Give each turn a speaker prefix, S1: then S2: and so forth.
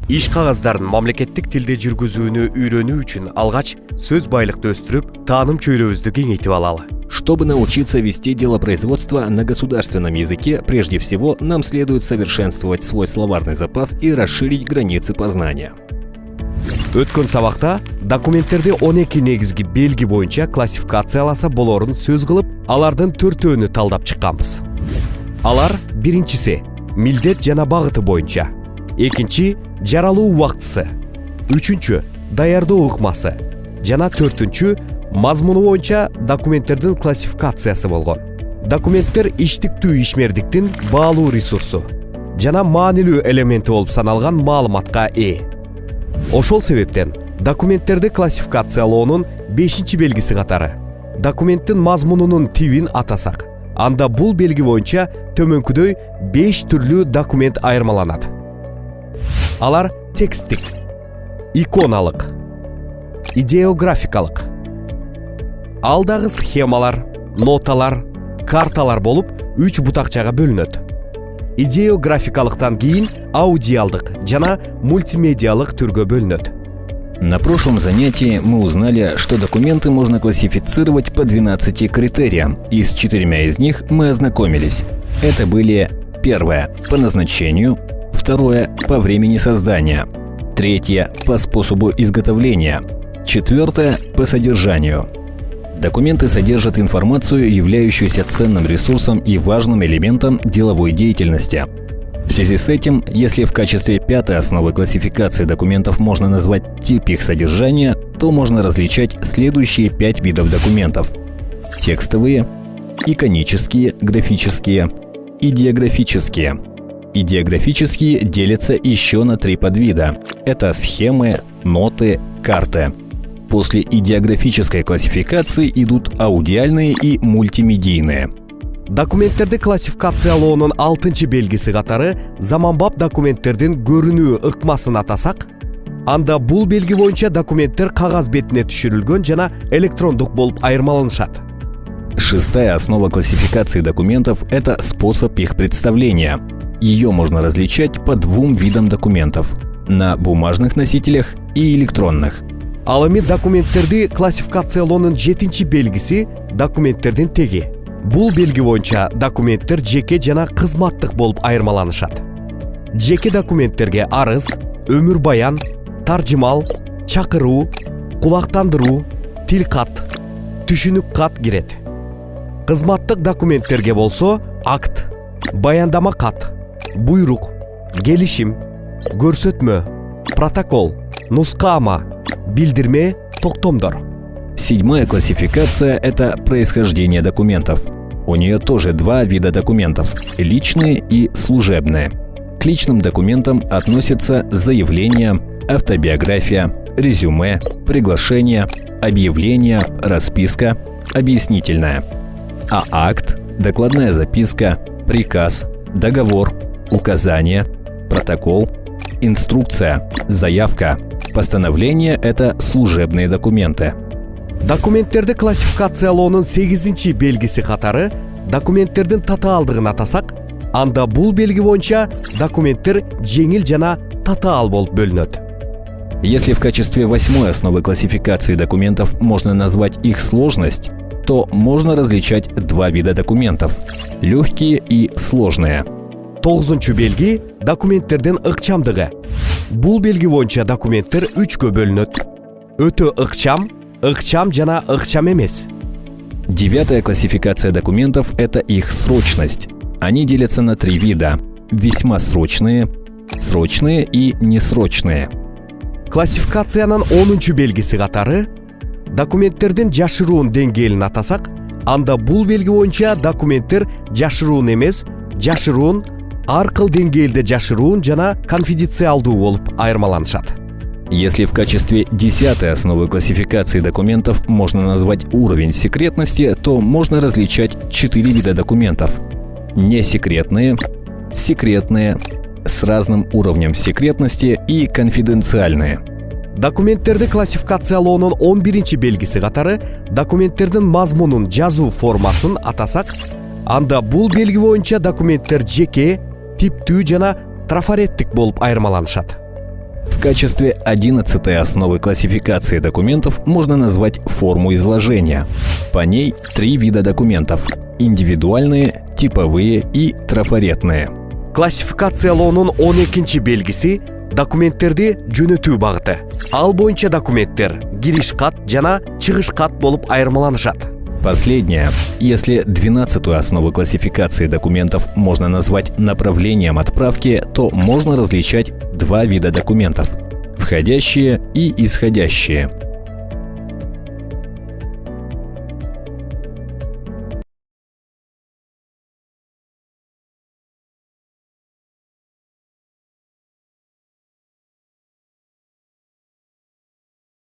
S1: Иш кагаздарын мамлекеттик тилде жүргүзүүнү үйрөнүү үчүн алгач сөз байлыкты өстүрүп, тааным чөйрөбүздү кеңейтип алалы.
S2: Чтобы научиться вести дело производства на государственном языке, прежде всего нам следует совершенствовать свой словарный запас и расширить границы познания.
S1: Өткөн сабакта документтерди 12 негизги белги боюнча классификацияласа болорун сөз кылып, алардын 4-өөнү талдап чыкканбыз. Алар биринчиси милдет жана багыты боюнча, экинчи жаралуу убактысы, үчүнчү даярдоо ыкмасы жана төртүнчү мазмуну боюнча документтердин классификациясы болгон. Документтер иштиктүү ишмердиктин баалуу ресурсу жана маанилүү элементи болуп саналган маалыматка ээ. Ошол себептен документтерди классификациялоонун 5-чи белгиси катары документтин мазмунунун тибин атасак, анда бул белги боюнча төмөнкүдөй 5 түрлүү документ айырмаланат. Алар текстик, иконалык, идеографикалык, алдагы схемалар, ноталар, карталар болуп 3 бутакчага бөлүнөт. Идеографикалыктан кийин аудиалдык жана мультимедиалык түргө бөлүнөт.
S2: На прошлом занятии мы узнали, что документы можно классифицировать по 12 критериям, и с 4 из них мы ознакомились. Это были: первое – по назначению, второе – по времени создания, третье – по способу изготовления, четвертое – по содержанию. Документы содержат информацию, являющуюся ценным ресурсом и важным элементом деловой деятельности. В связи с этим, если в качестве 5-й основы классификации документов можно назвать тип их содержания, то можно различать следующие 5 видов документов: текстовые, иконические, графические, идеографические. Идеографические делятся еще на 3 подвида. Это схемы, ноты, карты. После идеографической классификации идут аудиальные и мультимедийные.
S1: Документтерди классификациялоонун 6-чы белгиси катары заманбап документтердин көрүнүү ыкмасын атасак, анда бул белги боюнча документтер кагаз бетине түшүрүлгөн жана электрондук болуп айырмаланышат.
S2: 6-я основа классификации документов – это способ их представления. Ее можно различать по 2 видам документов – на бумажных носителях и электронных.
S1: Ал эми документтерди классификациялоонун 7-чи белгиси документтердин теги. Бул белги боюнча документтер жеке жана кызматтык болуп айырмаланышат. Жеке документтерге арыз, өмүр баян, таржымал, чакыруу, кулактандыруу, тил кат, түшүнүк кат кирет. Кызматтык документтерге болсо акт, баяндама кат, буйрук, келишим, көрсөтмө, протокол, нускаама, билдирме, токтомдор.
S2: 7-я классификация – это происхождение документов. У нее тоже 2 вида документов – личные и служебные. К личным документам относятся заявление, автобиография, резюме, приглашение, объявление, расписка, объяснительная. А акт, докладная записка, приказ, договор, указание, протокол, инструкция, заявка, постановление – это служебные документы.
S1: Документтерди классификациялоонун 8-чи белгиси катары документтердин татаалдыгын атасак, анда бул белги боюнча документтер жеңил жана татаал болуп бөлүнөт.
S2: Если в качестве 8-й основы классификации документов можно назвать их сложность, то можно различать 2 вида документов – легкие и сложные.
S1: 9-чу белги документтердин ыкчамдыгы. Бул белги боюнча документтер 3кө бөлүнөт: өтө ыкчам жана ыкчам эмес.
S2: 9-я классификация документов – это их срочность. Они делятся на 3 вида – весьма срочные, срочные и несрочные.
S1: Классификациянын 10-чу белгиси катары документтердин жашыруун деңгээлин атасак, анда бул белги боюнча документтер жашыруун эмес, жашыруун, ар кыл деңгээлде жашыруун жана конфиденциалдуу болуп айырмаланышат.
S2: Если в качестве 10-й основы классификации документов можно назвать уровень секретности, то можно различать 4 вида документов – несекретные, секретные, с разным уровнем секретности и конфиденциальные.
S1: Документтерди классификациялоонун 11-чи белгиси катары документтердин мазмунун жазуу формасын атасак, анда бул белги боюнча документтер жеке, типтүү жана трафареттик болуп айырмаланышат.
S2: В качестве 11-й основы классификации документов можно назвать форму изложения. По ней 3 вида документов – индивидуальные, типовые и трафаретные.
S1: Классификациялоонун 12 белгиси документтерди жөнөтүү багыты. Ал боюнча документтер кириш кат жана чыгыш кат болуп айырмаланышат.
S2: Последнее. Если 12-ю основу классификации документов можно назвать направлением отправки, то можно различать 2 вида документов – входящие и исходящие.